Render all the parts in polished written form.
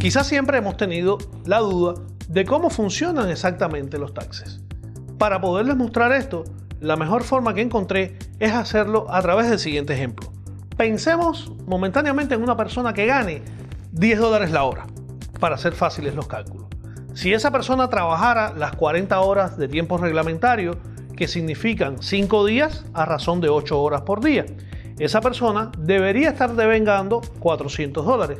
Quizás siempre hemos tenido la duda de cómo funcionan exactamente los taxes. Para poderles mostrar esto, la mejor forma que encontré es hacerlo a través del siguiente ejemplo. Pensemos momentáneamente en una persona que gane $10 la hora, para hacer fáciles los cálculos. Si esa persona trabajara las 40 horas de tiempo reglamentario, que significan 5 días a razón de 8 horas por día, esa persona debería estar devengando $400.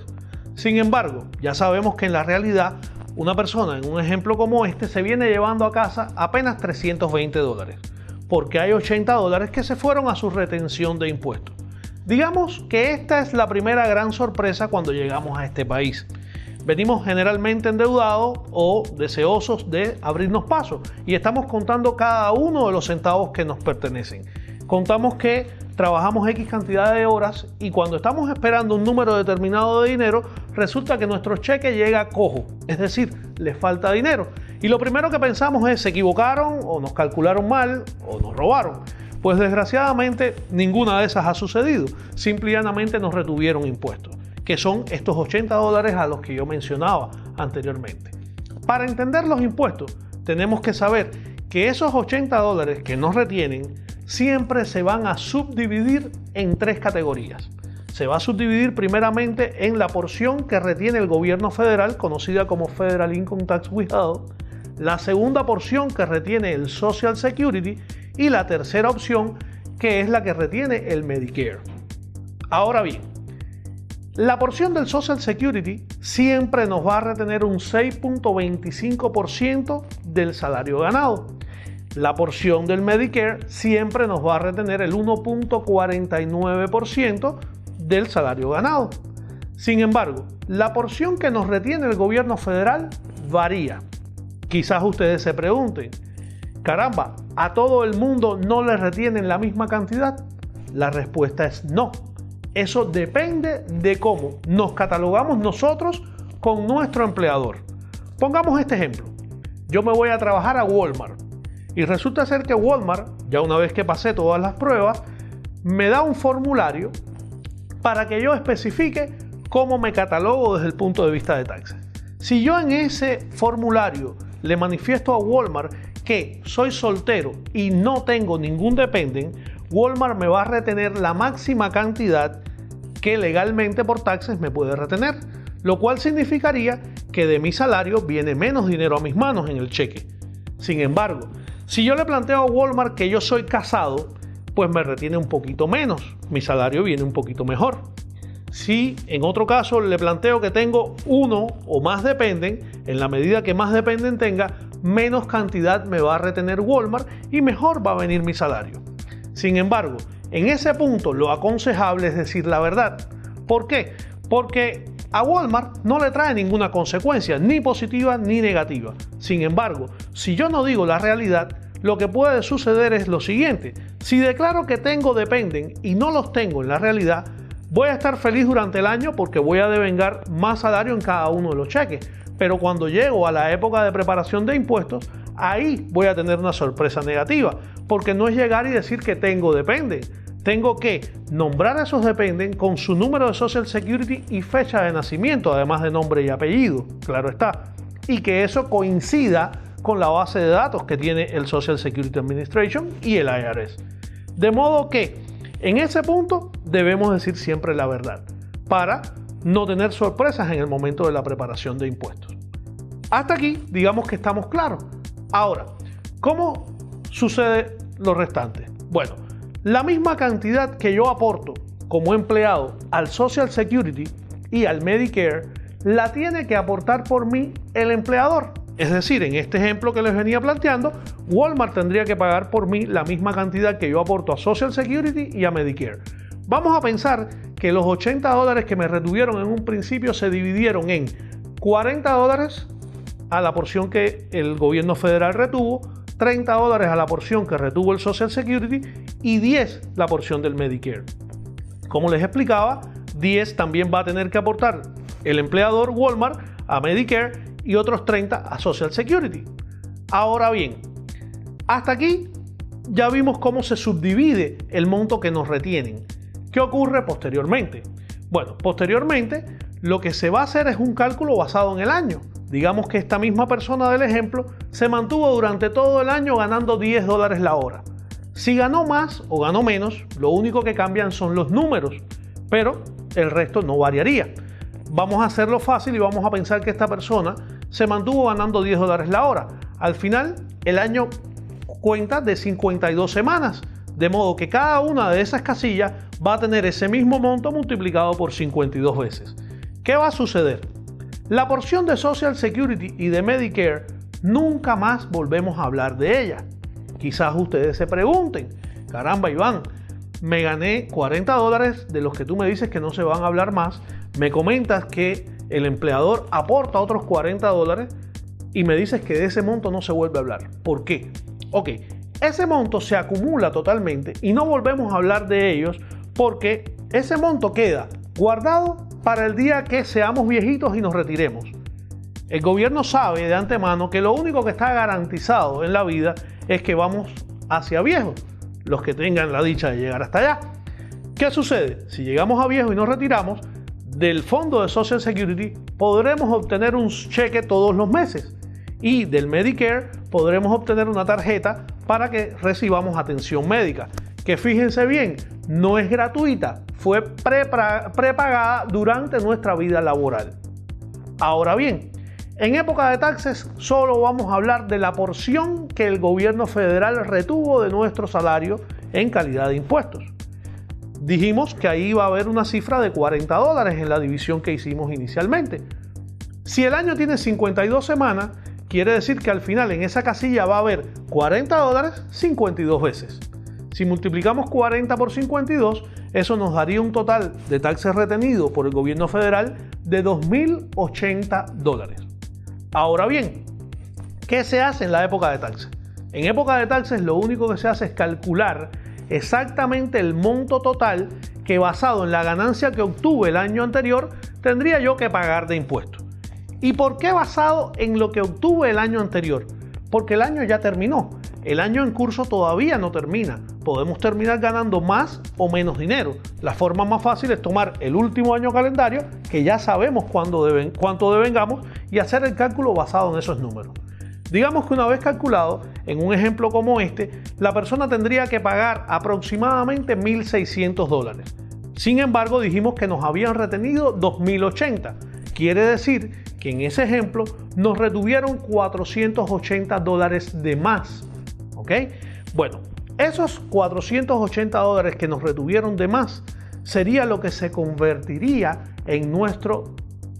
Sin embargo, ya sabemos que en la realidad una persona en un ejemplo como este se viene llevando a casa apenas $320, porque hay $80 que se fueron a su retención de impuestos. Digamos que esta es la primera gran sorpresa cuando llegamos a este país. Venimos generalmente endeudados o deseosos de abrirnos paso y estamos contando cada uno de los centavos que nos pertenecen. Contamos que trabajamos X cantidad de horas y cuando estamos esperando un número determinado de dinero, resulta que nuestro cheque llega cojo, es decir, les falta dinero. Y lo primero que pensamos es, ¿se equivocaron o nos calcularon mal o nos robaron? Pues desgraciadamente ninguna de esas ha sucedido, simple y llanamente nos retuvieron impuestos, que son estos $80 a los que yo mencionaba anteriormente. Para entender los impuestos, tenemos que saber que esos $80 que nos retienen siempre se van a subdividir en 3 categorías. Se va a subdividir primeramente en la porción que retiene el gobierno federal, conocida como Federal Income Tax Withheld, la segunda porción que retiene el Social Security y la tercera opción que es la que retiene el Medicare. Ahora bien, la porción del Social Security siempre nos va a retener un 6.25% del salario ganado. La porción del Medicare siempre nos va a retener el 1.49% del salario ganado. Sin embargo, la porción que nos retiene el gobierno federal varía. Quizás ustedes se pregunten, caramba, ¿a todo el mundo no le retienen la misma cantidad? La respuesta es no. Eso depende de cómo nos catalogamos nosotros con nuestro empleador. Pongamos este ejemplo. Yo me voy a trabajar a Walmart y resulta ser que Walmart, ya una vez que pasé todas las pruebas, me da un formulario para que yo especifique cómo me catalogo desde el punto de vista de taxes. Si yo en ese formulario le manifiesto a Walmart que soy soltero y no tengo ningún dependent, Walmart me va a retener la máxima cantidad que legalmente por taxes me puede retener, lo cual significaría que de mi salario viene menos dinero a mis manos en el cheque. Sin embargo, si yo le planteo a Walmart que yo soy casado, pues me retiene un poquito menos, mi salario viene un poquito mejor. Si en otro caso le planteo que tengo uno o más dependen, en la medida que más dependen tenga, menos cantidad me va a retener Walmart y mejor va a venir mi salario. Sin embargo, en ese punto lo aconsejable es decir la verdad. ¿Por qué? Porque a Walmart no le trae ninguna consecuencia, ni positiva ni negativa. Sin embargo, si yo no digo la realidad, lo que puede suceder es lo siguiente. Si declaro que tengo dependent y no los tengo en la realidad, voy a estar feliz durante el año porque voy a devengar más salario en cada uno de los cheques. Pero cuando llego a la época de preparación de impuestos, ahí voy a tener una sorpresa negativa, porque no es llegar y decir que tengo dependent. Tengo que nombrar a esos dependent con su número de Social Security y fecha de nacimiento, además de nombre y apellido, claro está. Y que eso coincida con la base de datos que tiene el Social Security Administration y el IRS. De modo que en ese punto debemos decir siempre la verdad, para no tener sorpresas en el momento de la preparación de impuestos. Hasta aquí, digamos que estamos claros. Ahora, ¿cómo sucede lo restante? Bueno, la misma cantidad que yo aporto como empleado al Social Security y al Medicare, la tiene que aportar por mí el empleador. Es decir, en este ejemplo que les venía planteando, Walmart tendría que pagar por mí la misma cantidad que yo aporto a Social Security y a Medicare. Vamos a pensar que los $80 que me retuvieron en un principio se dividieron en $40 a la porción que el gobierno federal retuvo, $30 a la porción que retuvo el Social Security y $10 la porción del Medicare. Como les explicaba, $10 también va a tener que aportar el empleador Walmart a Medicare y otros $30 a Social Security. Ahora bien, hasta aquí ya vimos cómo se subdivide el monto que nos retienen. ¿Qué ocurre posteriormente? Bueno, posteriormente lo que se va a hacer es un cálculo basado en el año. Digamos que esta misma persona del ejemplo se mantuvo durante todo el año ganando $10 la hora. Si ganó más o ganó menos, lo único que cambian son los números, pero el resto no variaría. Vamos a hacerlo fácil y vamos a pensar que esta persona se mantuvo ganando $10 la hora. Al final, el año cuenta de 52 semanas, de modo que cada una de esas casillas va a tener ese mismo monto multiplicado por 52 veces. ¿Qué va a suceder? La porción de Social Security y de Medicare nunca más volvemos a hablar de ella. Quizás ustedes se pregunten, caramba Iván, me gané $40 de los que tú me dices que no se van a hablar más, me comentas que el empleador aporta otros $40 y me dices que de ese monto no se vuelve a hablar. ¿Por qué? Ok, ese monto se acumula totalmente y no volvemos a hablar de ellos porque ese monto queda guardado para el día que seamos viejitos y nos retiremos. El gobierno sabe de antemano que lo único que está garantizado en la vida es que vamos hacia viejos, los que tengan la dicha de llegar hasta allá. ¿Qué sucede? Si llegamos a viejos y nos retiramos, del fondo de Social Security podremos obtener un cheque todos los meses y del Medicare podremos obtener una tarjeta para que recibamos atención médica, que fíjense bien, no es gratuita, fue prepagada durante nuestra vida laboral. Ahora bien, en época de taxes solo vamos a hablar de la porción que el gobierno federal retuvo de nuestro salario en calidad de impuestos. Dijimos que ahí va a haber una cifra de $40 en la división que hicimos inicialmente. Si el año tiene 52 semanas, quiere decir que al final en esa casilla va a haber $40 52 veces. Si multiplicamos 40 por 52, eso nos daría un total de taxes retenidos por el gobierno federal de $2.080. Ahora bien, ¿qué se hace en la época de taxes? En época de taxes lo único que se hace es calcular exactamente el monto total que, basado en la ganancia que obtuve el año anterior, tendría yo que pagar de impuestos. ¿Y por qué basado en lo que obtuve el año anterior? Porque el año ya terminó. El año en curso todavía no termina. Podemos terminar ganando más o menos dinero. La forma más fácil es tomar el último año calendario, que ya sabemos cuánto devengamos, y hacer el cálculo basado en esos números. Digamos que una vez calculado, en un ejemplo como este, la persona tendría que pagar aproximadamente $1.600. Sin embargo, dijimos que nos habían retenido $2.080. Quiere decir que en ese ejemplo nos retuvieron $480 de más. ¿Ok? Bueno, esos $480 que nos retuvieron de más sería lo que se convertiría en nuestro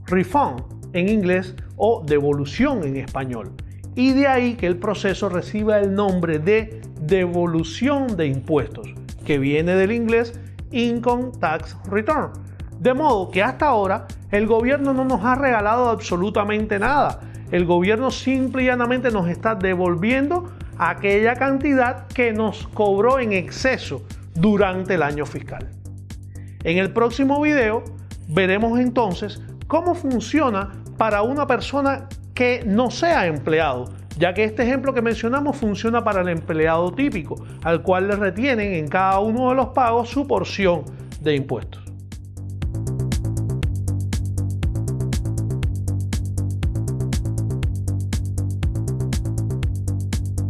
refund en inglés o devolución en español. Y de ahí que el proceso reciba el nombre de devolución de impuestos, que viene del inglés Income Tax Return. De modo que hasta ahora el gobierno no nos ha regalado absolutamente nada. El gobierno simple y llanamente nos está devolviendo aquella cantidad que nos cobró en exceso durante el año fiscal. En el próximo video veremos entonces cómo funciona para una persona que no sea empleado, ya que este ejemplo que mencionamos funciona para el empleado típico, al cual le retienen en cada uno de los pagos su porción de impuestos.